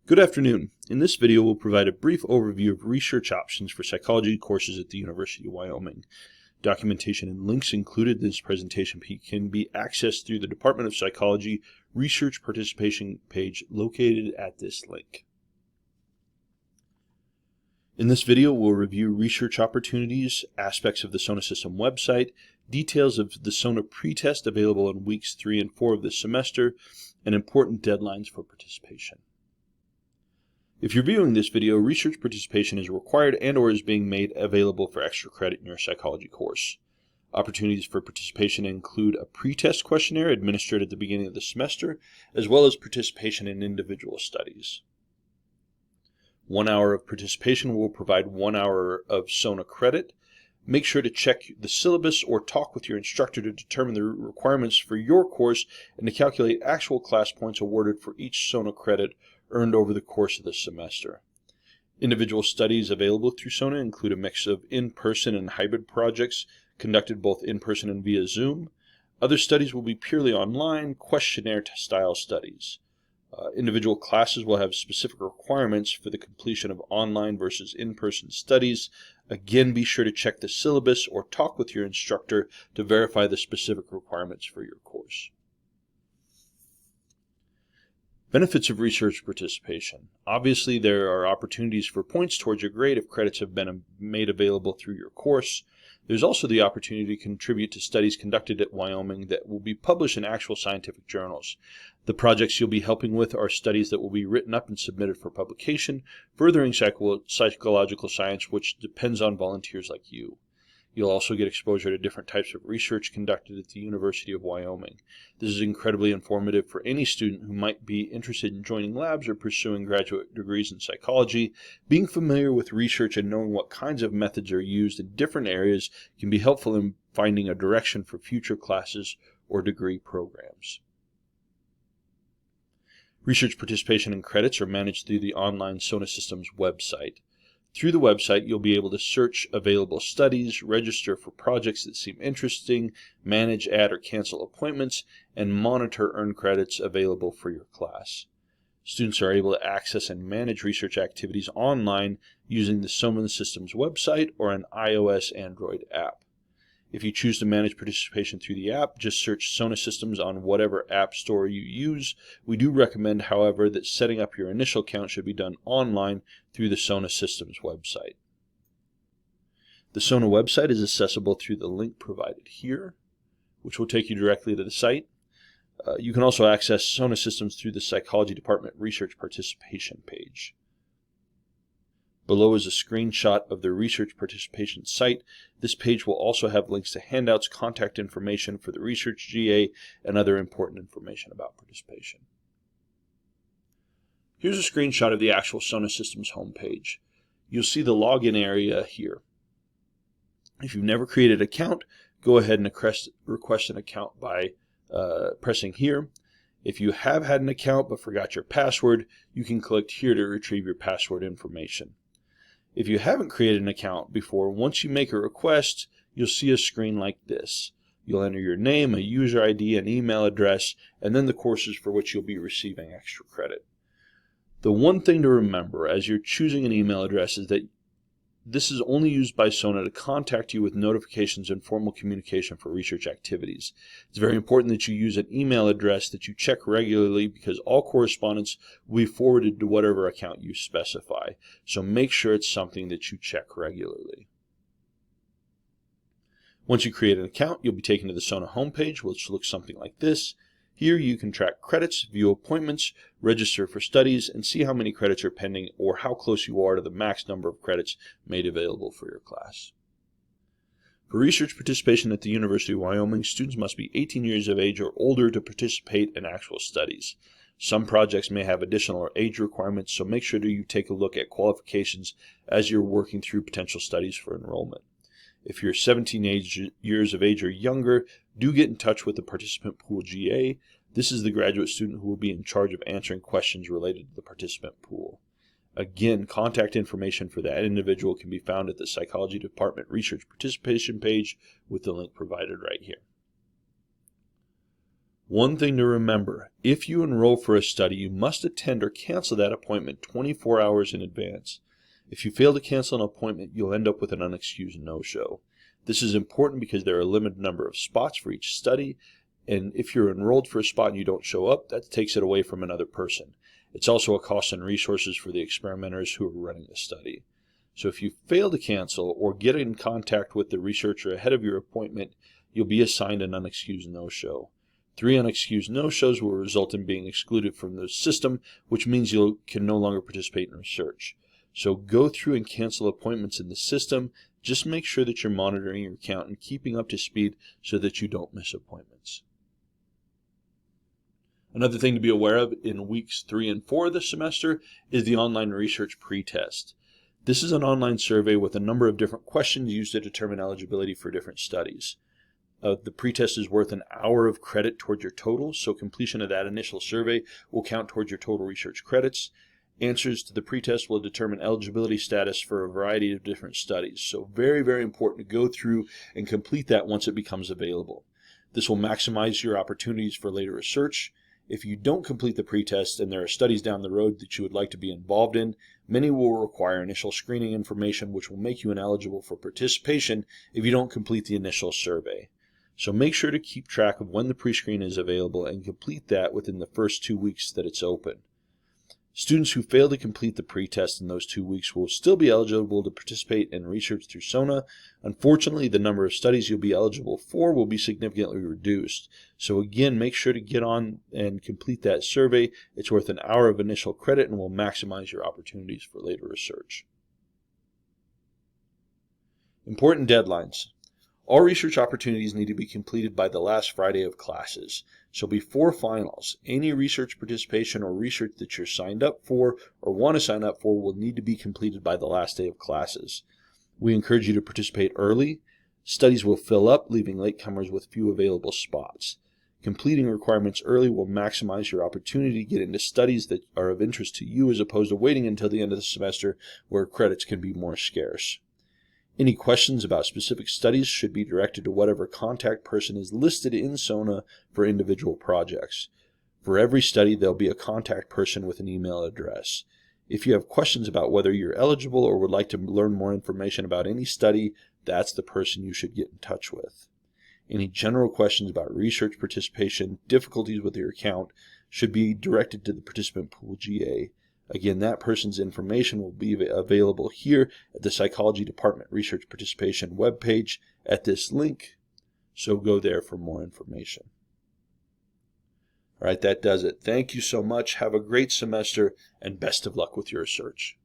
Good afternoon. In this video, we'll provide a brief overview of research options for psychology courses at the University of Wyoming. Documentation and links included in this presentation can be accessed through the Department of Psychology Research Participation page located at this link. In this video, we'll review research opportunities, aspects of the SONA System website, details of the SONA pretest available in weeks 3 and 4 of this semester, and important deadlines for participation. If you're viewing this video, research participation is required and/or is being made available for extra credit in your psychology course. Opportunities for participation include a pretest questionnaire administered at the beginning of the semester, as well as participation in individual studies. 1 hour of participation will provide 1 hour of SONA credit. Make sure to check the syllabus or talk with your instructor to determine the requirements for your course and to calculate actual class points awarded for each SONA credit earned over the course of the semester. Individual studies available through SONA include a mix of in-person and hybrid projects conducted both in-person and via Zoom. Other studies will be purely online, questionnaire-style studies. Individual classes will have specific requirements for the completion of online versus in-person studies. Again, be sure to check the syllabus or talk with your instructor to verify the specific requirements for your course. Benefits of research participation. Obviously, there are opportunities for points towards your grade if credits have been made available through your course. There's also the opportunity to contribute to studies conducted at Wyoming that will be published in actual scientific journals. The projects you'll be helping with are studies that will be written up and submitted for publication, furthering psychological science, which depends on volunteers like you. You'll also get exposure to different types of research conducted at the University of Wyoming. This is incredibly informative for any student who might be interested in joining labs or pursuing graduate degrees in psychology. Being familiar with research and knowing what kinds of methods are used in different areas can be helpful in finding a direction for future classes or degree programs. Research participation and credits are managed through the online SONA Systems website. Through the website, you'll be able to search available studies, register for projects that seem interesting, manage, add, or cancel appointments, and monitor earned credits available for your class. Students are able to access and manage research activities online using the SONA Systems website or an iOS Android app. If you choose to manage participation through the app, just search SONA Systems on whatever app store you use. We do recommend, however, that setting up your initial account should be done online through the SONA Systems website. The SONA website is accessible through the link provided here, which will take you directly to the site. You can also access SONA Systems through the Psychology Department Research Participation page. Below is a screenshot of the research participation site. This page will also have links to handouts, contact information for the research GA, and other important information about participation. Here's a screenshot of the actual SONA Systems homepage. You'll see the login area here. If you've never created an account, go ahead and request an account by pressing here. If you have had an account but forgot your password, you can click here to retrieve your password information. If you haven't created an account before, once you make a request, you'll see a screen like this. You'll enter your name, a user ID, an email address, and then the courses for which you'll be receiving extra credit. The one thing to remember as you're choosing an email address is that this is only used by SONA to contact you with notifications and formal communication for research activities. It's very important that you use an email address that you check regularly because all correspondence will be forwarded to whatever account you specify. So make sure it's something that you check regularly. Once you create an account, you'll be taken to the SONA homepage, which looks something like this. Here you can track credits, view appointments, register for studies, and see how many credits are pending or how close you are to the max number of credits made available for your class. For research participation at the University of Wyoming, students must be 18 years of age or older to participate in actual studies. Some projects may have additional age requirements, so make sure that you take a look at qualifications as you're working through potential studies for enrollment. If you're 17 years of age or younger, do get in touch with the Participant Pool GA. This is the graduate student who will be in charge of answering questions related to the participant pool. Again, contact information for that individual can be found at the Psychology Department Research Participation page with the link provided right here. One thing to remember, if you enroll for a study, you must attend or cancel that appointment 24 hours in advance. If you fail to cancel an appointment, you'll end up with an unexcused no-show. This is important because there are a limited number of spots for each study, and if you're enrolled for a spot and you don't show up, that takes it away from another person. It's also a cost and resources for the experimenters who are running the study. So if you fail to cancel or get in contact with the researcher ahead of your appointment, you'll be assigned an unexcused no-show. 3 unexcused no-shows will result in being excluded from the system, which means you can no longer participate in research. So go through and cancel appointments in the system. Just make sure that you're monitoring your account and keeping up to speed so that you don't miss appointments. Another thing to be aware of in weeks 3 and 4 of the semester is the online research pretest. This is an online survey with a number of different questions used to determine eligibility for different studies. The pretest is worth an hour of credit towards your total, so completion of that initial survey will count towards your total research credits. Answers to the pretest will determine eligibility status for a variety of different studies, so very, very important to go through and complete that once it becomes available. This will maximize your opportunities for later research. If you don't complete the pretest and there are studies down the road that you would like to be involved in, many will require initial screening information, which will make you ineligible for participation if you don't complete the initial survey. So make sure to keep track of when the pre-screen is available and complete that within the first 2 weeks that it's open. Students who fail to complete the pretest in those 2 weeks will still be eligible to participate in research through SONA. Unfortunately, the number of studies you'll be eligible for will be significantly reduced. So again, make sure to get on and complete that survey. It's worth an hour of initial credit and will maximize your opportunities for later research. Important deadlines. All research opportunities need to be completed by the last Friday of classes. So before finals, any research participation or research that you're signed up for or want to sign up for will need to be completed by the last day of classes. We encourage you to participate early. Studies will fill up, leaving latecomers with few available spots. Completing requirements early will maximize your opportunity to get into studies that are of interest to you as opposed to waiting until the end of the semester where credits can be more scarce. Any questions about specific studies should be directed to whatever contact person is listed in SONA for individual projects. For every study, there'll be a contact person with an email address. If you have questions about whether you're eligible or would like to learn more information about any study, that's the person you should get in touch with. Any general questions about research participation, difficulties with your account, should be directed to the participant pool GA. Again, that person's information will be available here at the Psychology Department Research Participation webpage at this link, so go there for more information. All right, that does it. Thank you so much. Have a great semester, and best of luck with your research.